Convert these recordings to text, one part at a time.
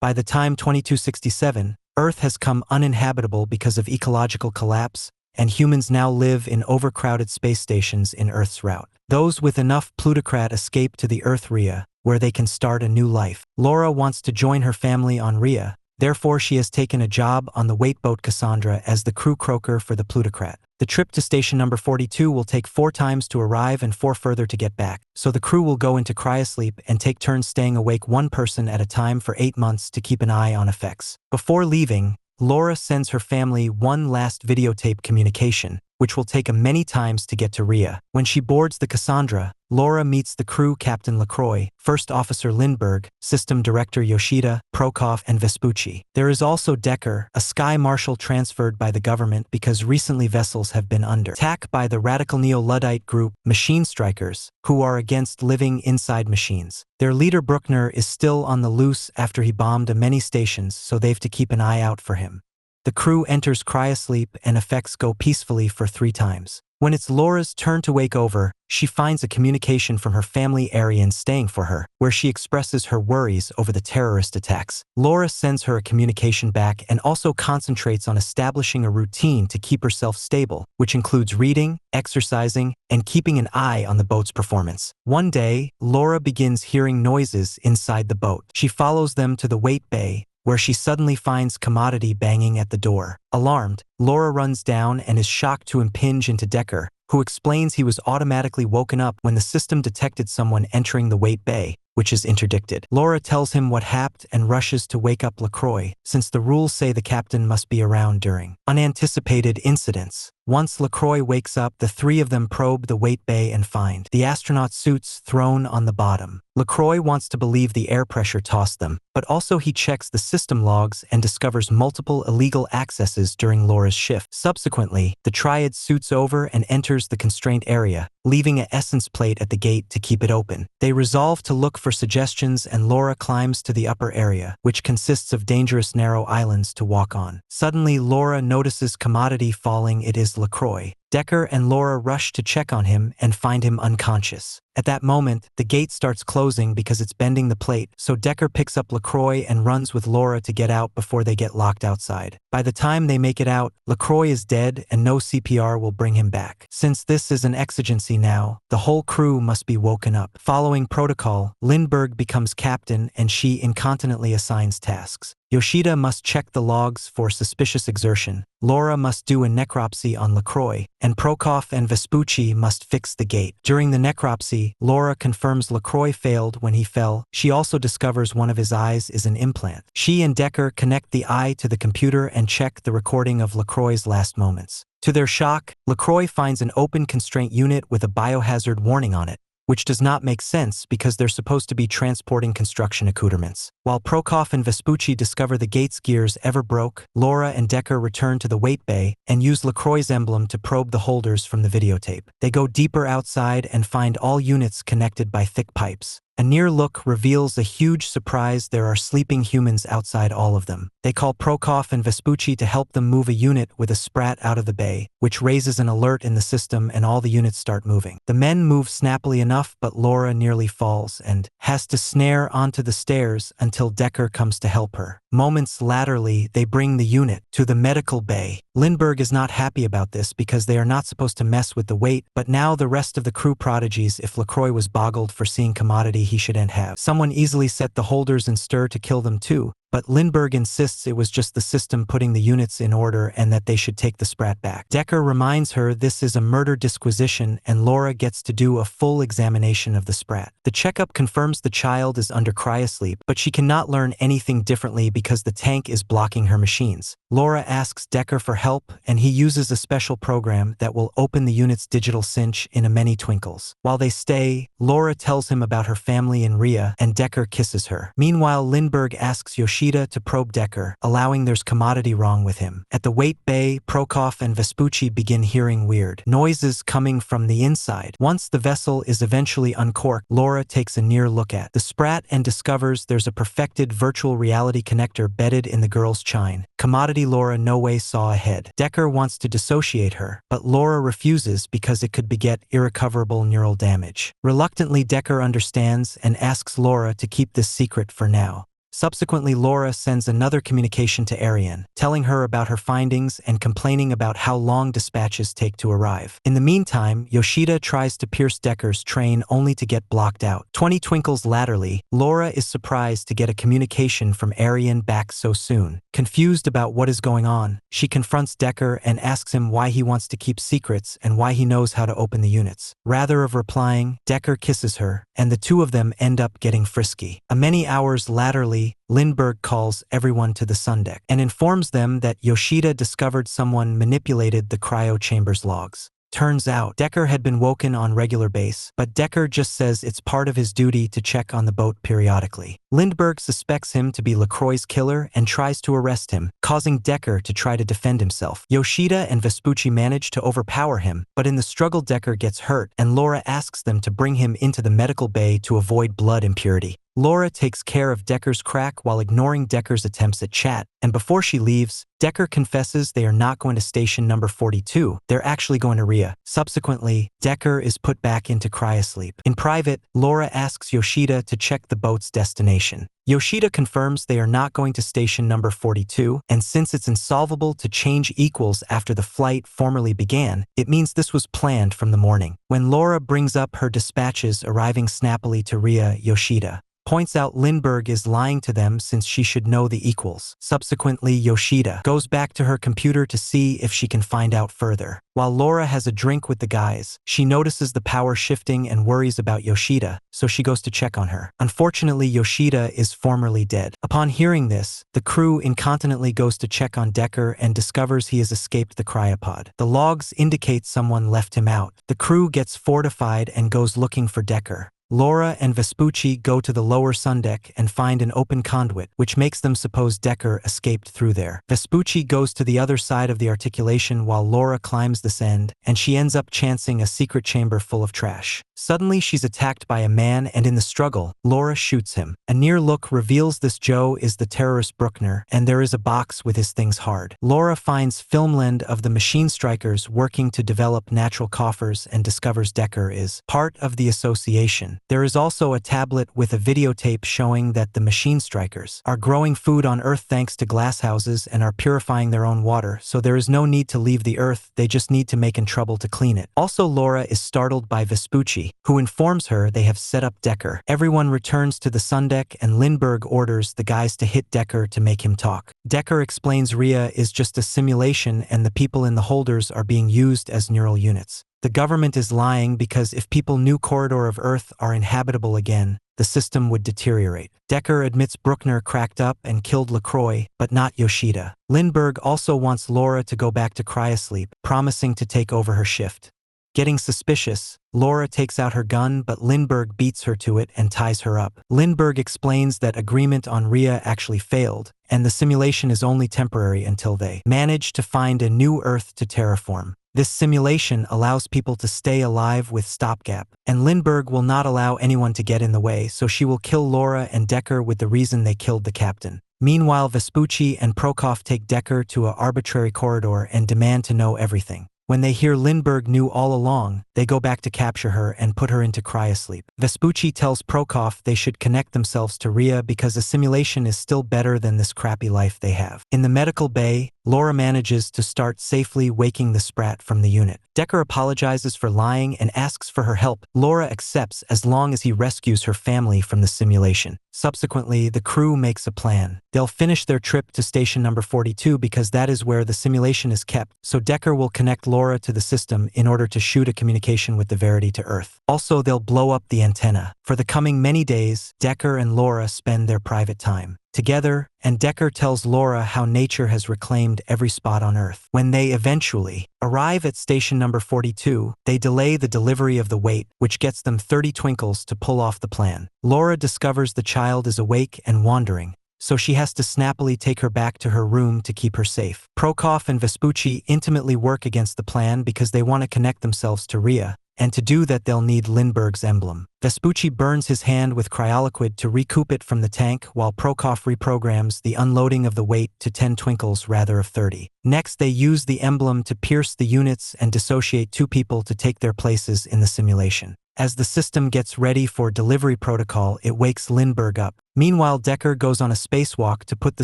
By the time 2267, Earth has come uninhabitable because of ecological collapse, and humans now live in overcrowded space stations in Earth's route. Those with enough plutocrat escape to the Earth Rhea, where they can start a new life. Laura wants to join her family on Rhea, therefore she has taken a job on the weight boat Cassandra as the crew croaker for the plutocrat. The trip to station number 42 will take 4 times to arrive and 4 further to get back, so the crew will go into cryosleep and take turns staying awake one person at a time for 8 months to keep an eye on effects. Before leaving, Laura sends her family one last videotape communication, which will take many times to get to Rhea. When she boards the Cassandra, Laura meets the crew Captain LaCroix, First Officer Lindbergh, System Director Yoshida, Prokop, and Vespucci. There is also Decker, a sky marshal transferred by the government because recently vessels have been under attack by the radical neo-Luddite group Machine Strikers, who are against living inside machines. Their leader Bruckner is still on the loose after he bombed many stations, so they've to keep an eye out for him. The crew enters cryosleep and effects go peacefully for 3 times. When it's Laura's turn to wake over, she finds a communication from her family Aryan staying for her, where she expresses her worries over the terrorist attacks. Laura sends her a communication back and also concentrates on establishing a routine to keep herself stable, which includes reading, exercising, and keeping an eye on the boat's performance. One day, Laura begins hearing noises inside the boat. She follows them to the weight bay, where she suddenly finds Commodity banging at the door. Alarmed, Laura runs down and is shocked to impinge into Decker, who explains he was automatically woken up when the system detected someone entering the weight bay, which is interdicted. Laura tells him what happened and rushes to wake up LaCroix, since the rules say the captain must be around during unanticipated incidents. Once LaCroix wakes up, the 3 of them probe the weight bay and find the astronaut suits thrown on the bottom. LaCroix wants to believe the air pressure tossed them, but also he checks the system logs and discovers multiple illegal accesses during Laura's shift. Subsequently, the Triad suits over and enters the constraint area, leaving an essence plate at the gate to keep it open. They resolve to look for suggestions and Laura climbs to the upper area, which consists of dangerous narrow islands to walk on. Suddenly, Laura notices Commodity falling. It is LaCroix. Decker and Laura rush to check on him and find him unconscious. At that moment, the gate starts closing because it's bending the plate, so Decker picks up LaCroix and runs with Laura to get out before they get locked outside. By the time they make it out, LaCroix is dead and no CPR will bring him back. Since this is an exigency now, the whole crew must be woken up. Following protocol, Lindbergh becomes captain and she incontinently assigns tasks. Yoshida must check the logs for suspicious exertion, Laura must do a necropsy on LaCroix, and Prokop and Vespucci must fix the gate. During the necropsy, Laura confirms LaCroix failed when he fell. She also discovers one of his eyes is an implant. She and Decker connect the eye to the computer and check the recording of LaCroix's last moments. To their shock, LaCroix finds an open constraint unit with a biohazard warning on it, which does not make sense because they're supposed to be transporting construction accoutrements. While Prokop and Vespucci discover the gate's gears ever broke, Laura and Decker return to the weight bay and use LaCroix's emblem to probe the holders from the videotape. They go deeper outside and find all units connected by thick pipes. A near look reveals a huge surprise: there are sleeping humans outside all of them. They call Prokop and Vespucci to help them move a unit with a sprat out of the bay, which raises an alert in the system and all the units start moving. The men move snappily enough, but Laura nearly falls and has to snare onto the stairs until Decker comes to help her. Moments laterally, they bring the unit to the medical bay. Lindbergh is not happy about this because they are not supposed to mess with the weight, but now the rest of the crew prodigies. If LaCroix was boggled for seeing Commodity, he shouldn't have. Someone easily set the holders in stir to kill them too, but Lindbergh insists it was just the system putting the units in order and that they should take the sprat back. Decker reminds her this is a murder disquisition and Laura gets to do a full examination of the sprat. The checkup confirms the child is under cryosleep, but she cannot learn anything differently because the tank is blocking her machines. Laura asks Decker for help and he uses a special program that will open the unit's digital cinch in a many twinkles. While they stay, Laura tells him about her family in Rhea and Decker kisses her. Meanwhile, Lindbergh asks Yoshida to probe Decker, allowing there's Commodity wrong with him. At the weight bay, Prokop and Vespucci begin hearing weird noises coming from the inside. Once the vessel is eventually uncorked, Laura takes a near look at the sprat and discovers there's a perfected virtual reality connector bedded in the girl's chine. Commodity Laura no way saw ahead. Decker wants to dissociate her, but Laura refuses because it could beget irrecoverable neural damage. Reluctantly, Decker understands and asks Laura to keep this secret for now. Subsequently, Laura sends another communication to Ariane, telling her about her findings and complaining about how long dispatches take to arrive. In the meantime, Yoshida tries to pierce Decker's train only to get blocked out. 20 twinkles laterally, Laura is surprised to get a communication from Ariane back so soon. Confused about what is going on, she confronts Decker and asks him why he wants to keep secrets and why he knows how to open the units. Rather of replying, Decker kisses her, and the two of them end up getting frisky. Many hours laterally, Lindbergh calls everyone to the sundeck and informs them that Yoshida discovered someone manipulated the cryo chamber's logs. Turns out, Decker had been woken on regular base, but Decker just says it's part of his duty to check on the boat periodically. Lindbergh suspects him to be LaCroix's killer and tries to arrest him, causing Decker to try to defend himself. Yoshida and Vespucci manage to overpower him, but in the struggle Decker gets hurt, and Laura asks them to bring him into the medical bay to avoid blood impurity. Laura takes care of Decker's crack while ignoring Decker's attempts at chat, and before she leaves, Decker confesses they are not going to station number 42, they're actually going to Rhea. Subsequently, Decker is put back into cryosleep. In private, Laura asks Yoshida to check the boat's destination. Yoshida confirms they are not going to station number 42, and since it's insolvable to change equals after the flight formally began, it means this was planned from the morning. When Laura brings up her dispatches arriving snappily to Rhea, Yoshida points out Lindbergh is lying to them since she should know the equals. Subsequently, Yoshida goes back to her computer to see if she can find out further. While Laura has a drink with the guys, she notices the power shifting and worries about Yoshida, so she goes to check on her. Unfortunately, Yoshida is formerly dead. Upon hearing this, the crew incontinently goes to check on Decker and discovers he has escaped the cryopod. The logs indicate someone left him out. The crew gets fortified and goes looking for Decker. Laura and Vespucci go to the lower sundeck and find an open conduit, which makes them suppose Decker escaped through there. Vespucci goes to the other side of the articulation while Laura climbs this end, and she ends up chancing a secret chamber full of trash. Suddenly, she's attacked by a man, and in the struggle, Laura shoots him. A near look reveals this Joe is the terrorist Bruckner, and there is a box with his things hard. Laura finds filmland of the machine strikers working to develop natural coffers and discovers Decker is part of the association. There is also a tablet with a videotape showing that the machine strikers are growing food on Earth thanks to glass houses and are purifying their own water, so there is no need to leave the Earth, they just need to make in trouble to clean it. Also, Laura is startled by Vespucci, who informs her they have set up Decker. Everyone returns to the sundeck and Lindbergh orders the guys to hit Decker to make him talk. Decker explains Rhea is just a simulation and the people in the holders are being used as neural units. The government is lying because if people knew corridor of Earth are inhabitable again, the system would deteriorate. Decker admits Bruckner cracked up and killed LaCroix, but not Yoshida. Lindbergh also wants Laura to go back to cryosleep, promising to take over her shift. Getting suspicious, Laura takes out her gun, but Lindbergh beats her to it and ties her up. Lindbergh explains that agreement on Rhea actually failed, and the simulation is only temporary until they manage to find a new Earth to terraform. This simulation allows people to stay alive with stopgap, and Lindbergh will not allow anyone to get in the way, so she will kill Laura and Decker with the reason they killed the captain. Meanwhile, Vespucci and Prokop take Decker to an arbitrary corridor and demand to know everything. When they hear Lindbergh knew all along, they go back to capture her and put her into cryosleep. Vespucci tells Prokop they should connect themselves to Rhea because a simulation is still better than this crappy life they have. In the medical bay, Laura manages to start safely waking the Sprat from the unit. Decker apologizes for lying and asks for her help. Laura accepts as long as he rescues her family from the simulation. Subsequently, the crew makes a plan. They'll finish their trip to station number 42 because that is where the simulation is kept, so Decker will connect Laura to the system in order to shoot a communication with the Verity to Earth. Also, they'll blow up the antenna. For the coming many days, Decker and Laura spend their private time together, and Decker tells Laura how nature has reclaimed every spot on Earth. When they eventually arrive at station number 42, they delay the delivery of the weight, which gets them 30 twinkles to pull off the plan. Laura discovers the child is awake and wandering, so she has to snappily take her back to her room to keep her safe. Prokop and Vespucci intimately work against the plan because they want to connect themselves to Rhea, and to do that they'll need Lindbergh's emblem. Vespucci burns his hand with cryoliquid to recoup it from the tank, while Prokop reprograms the unloading of the weight to 10 twinkles rather of 30. Next, they use the emblem to pierce the units and dissociate two people to take their places in the simulation. As the system gets ready for delivery protocol, it wakes Lindbergh up. Meanwhile, Decker goes on a spacewalk to put the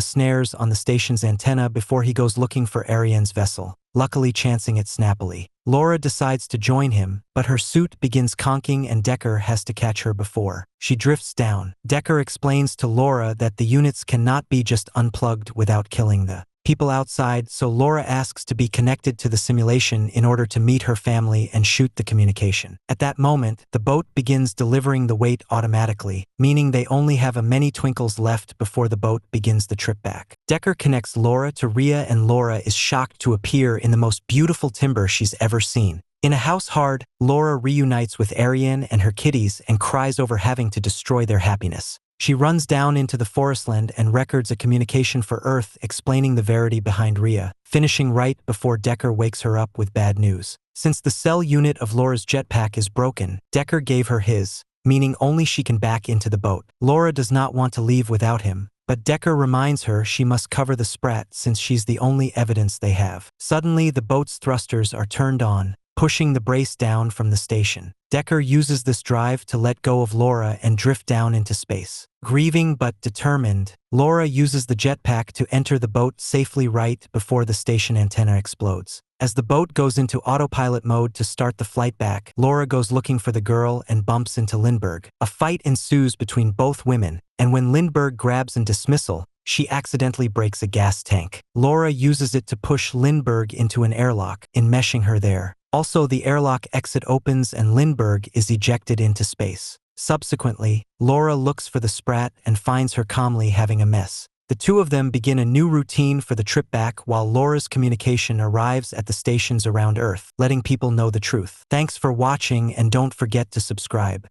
snares on the station's antenna before he goes looking for Ariane's vessel, luckily chancing it snappily. Laura decides to join him, but her suit begins conking and Decker has to catch her before she drifts down. Decker explains to Laura that the units cannot be just unplugged without killing the people outside, so Laura asks to be connected to the simulation in order to meet her family and shoot the communication. At that moment, the boat begins delivering the weight automatically, meaning they only have a many twinkles left before the boat begins the trip back. Decker connects Laura to Rhea and Laura is shocked to appear in the most beautiful timber she's ever seen. In a house hard, Laura reunites with Ariane and her kitties and cries over having to destroy their happiness. She runs down into the forestland and records a communication for Earth explaining the verity behind Rhea, finishing right before Decker wakes her up with bad news. Since the cell unit of Laura's jetpack is broken, Decker gave her his, meaning only she can back into the boat. Laura does not want to leave without him, but Decker reminds her she must cover the Sprat since she's the only evidence they have. Suddenly, the boat's thrusters are turned on, pushing the brace down from the station. Decker uses this drive to let go of Laura and drift down into space. Grieving but determined, Laura uses the jetpack to enter the boat safely right before the station antenna explodes. As the boat goes into autopilot mode to start the flight back, Laura goes looking for the girl and bumps into Lindbergh. A fight ensues between both women, and when Lindbergh grabs in dismissal, she accidentally breaks a gas tank. Laura uses it to push Lindbergh into an airlock, enmeshing her there. Also, the airlock exit opens and Lindbergh is ejected into space. Subsequently, Laura looks for the Sprat and finds her calmly having a mess. The two of them begin a new routine for the trip back while Laura's communication arrives at the stations around Earth, letting people know the truth. Thanks for watching and don't forget to subscribe.